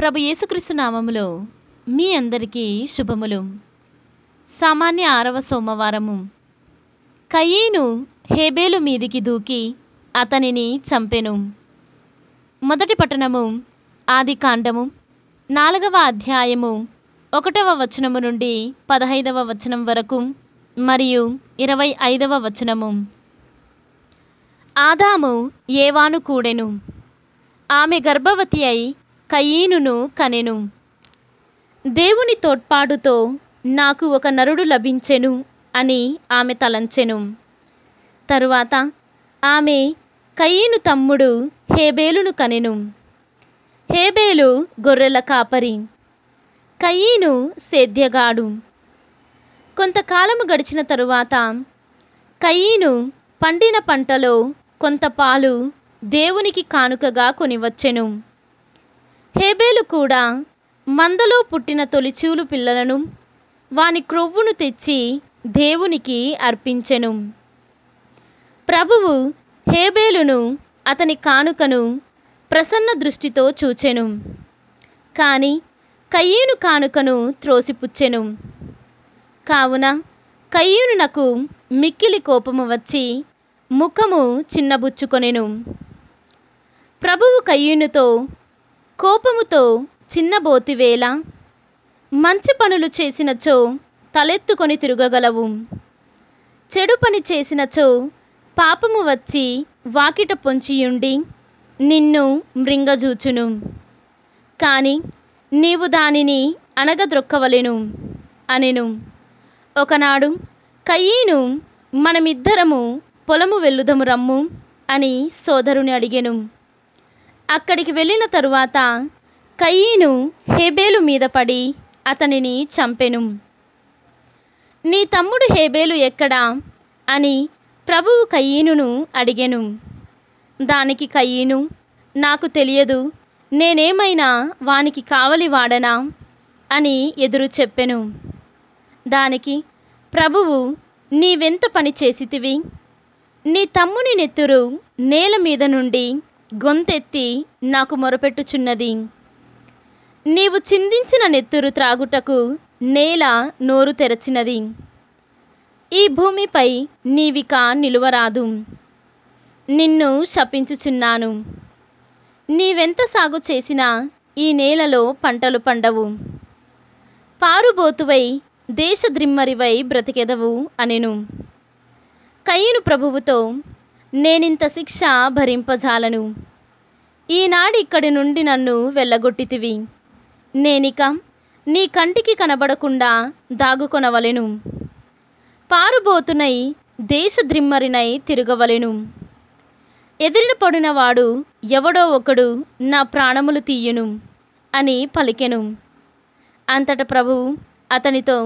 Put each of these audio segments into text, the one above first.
ప్రభు యేసుక్రీస్తు నామములో మీ అందరికీ శుభములు. సామాన్య 6వ సోమవారము. కయీను హేబేలు మీదికి దూకి అతనిని చంపెను. మొదటి పట్టణము ఆదికాండము 4వ అధ్యాయము 1వ వచనము నుండి 15వ వచనం వరకు మరియు 25వ వచనము. ఆదాము ఏవాను కూడెను. ఆమె గర్భవతి అయి కయీనును కనెను. దేవుని తోడ్పాటుతో నాకు ఒక నరుడు లభించెను అని ఆమె తలంచెను. తరువాత ఆమె కయీను తమ్ముడు హేబేలును కనెను. హేబేలు గొర్రెల కాపరి, కయీను సేద్యగాడు. కొంతకాలము గడిచిన తరువాత కయీను పండిన పంటలో కొంత పాలు దేవునికి కానుకగా కొనివచ్చెను. హేబేలు కూడా మందలో పుట్టిన తొలిచూలు పిల్లలను వాని క్రొవ్వును తెచ్చి దేవునికి అర్పించెను. ప్రభువు హేబేలును అతని కానుకను ప్రసన్న దృష్టితో చూచెను, కాని కయీను కానుకను త్రోసిపుచ్చెను. కావున కయీనునకు మిక్కిలి కోపము వచ్చి ముఖము చిన్నబుచ్చుకొనెను. ప్రభువు కయీనుతో, కోపముతో చిన్నబోతివేళ, మంచి పనులు చేసినచో తలెత్తుకొని తిరగగలవు, చెడు పని చేసినచో పాపము వచ్చి వాకిట పొంచియుండి నిన్ను మృంగజూచును. కాని నీవు దానిని అనగద్రొక్కవలెను అనెను. ఒకనాడు కయీను, మనమిద్దరము పొలము వెళ్ళుదము రమ్ము అని సోదరుని అడిగెను. అక్కడికి వెళ్ళిన తరువాత కయీను హేబేలు మీద పడి అతనిని చంపెను. నీ తమ్ముడు హేబేలు ఎక్కడా అని ప్రభువు కయీనును అడిగెను. దానికి కయీను, నాకు తెలియదు, నేనేమైనా వానికి కావలి వాడనా అని ఎదురు చెప్పెను. దానికి ప్రభువు, నీవెంత పని చేసితివి? నీ తమ్ముని నెత్తురు నేల మీద నుండి గొంతెత్తి నాకు మొరపెట్టుచున్నది. నీవు చిందించిన నెత్తురు త్రాగుటకు నేల నోరు తెరచినది. ఈ భూమిపై నీవిక నిలువరాదు. నిన్ను శపించుచున్నాను. నీవెంత సాగు చేసినా ఈ నేలలో పంటలు పండవు. పారుబోతువై దేశద్రిమ్మరివై బ్రతికెదవు అనెను. కయీను ప్రభువుతో, నేనింత శిక్ష భరింపజాలను. ఈనాడు ఇక్కడి నుండి నన్ను వెళ్ళగొట్టితివి. నేనిక నీ కంటికి కనబడకుండా దాగుకొనవలెను. పారుబోతునై దేశద్రిమ్మరినై తిరగవలెను. ఎదిరిన పడినవాడు ఎవడో ఒకడు నా ప్రాణములు తీయును అని పలికెను. అంతట ప్రభువు అతనితో,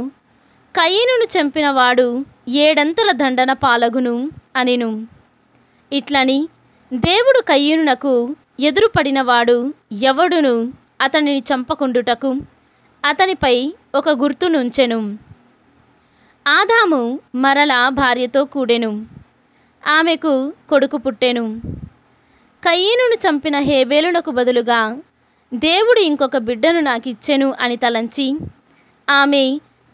కయీనును చంపినవాడు 7 దండన పాలగును అనెను. ఇట్లని దేవుడు కయీనునకు ఎదురుపడినవాడు ఎవడును అతనిని చంపకుండుటకు అతనిపై ఒక గుర్తునుంచెను. ఆదాము మరలా భార్యతో కూడెను. ఆమెకు కొడుకు పుట్టెను. కయీనును చంపిన హేబేలునకు బదులుగా దేవుడు ఇంకొక బిడ్డను నాకిచ్చెను అని తలంచి ఆమె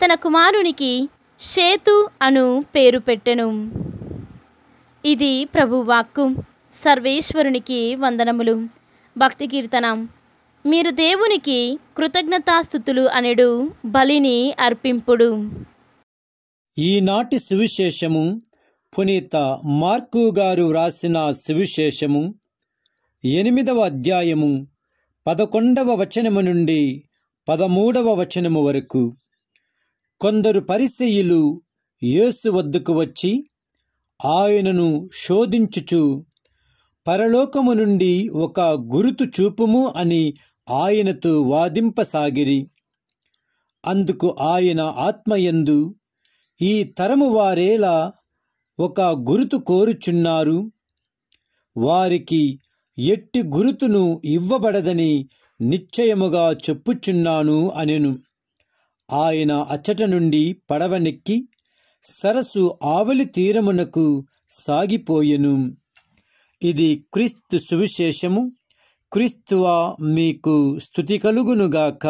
తన కుమారునికి షేతు అను పేరు పెట్టెను. ఇది ప్రభువాక్కు. సర్వేశ్వరునికి వందనములు. భక్తి కీర్తనం. మీరు దేవునికి కృతజ్ఞతాస్తుతులు అనెడు బలిని అర్పింపుడు. ఈనాటి సువిశేషము పునీత మార్కు గారు వ్రాసిన సువిశేషము 8వ అధ్యాయము 11వ వచనము నుండి 13వ వచనము వరకు. కొందరు పరిసయ్యులు యేసు వద్దకు వచ్చి ఆయనను శోధించుచు, పరలోకము నుండి ఒక గురుతు చూపుము అని ఆయనతో వాదింపసాగిరి. అందుకు ఆయన ఆత్మయందు, ఈ తరము వారేలా ఒక గురుతు కోరుచున్నారు? వారికి ఎట్టి గురుతును ఇవ్వబడదని నిశ్చయముగా చెప్పుచున్నాను అనెను. ఆయన అచ్చట నుండి పడవనెక్కి సరస్సు ఆవలి తీరమునకు సాగిపోయెను. ఇది క్రీస్తు సువిశేషము. క్రీస్తువా మీకు స్తుతి కలుగునుగాక.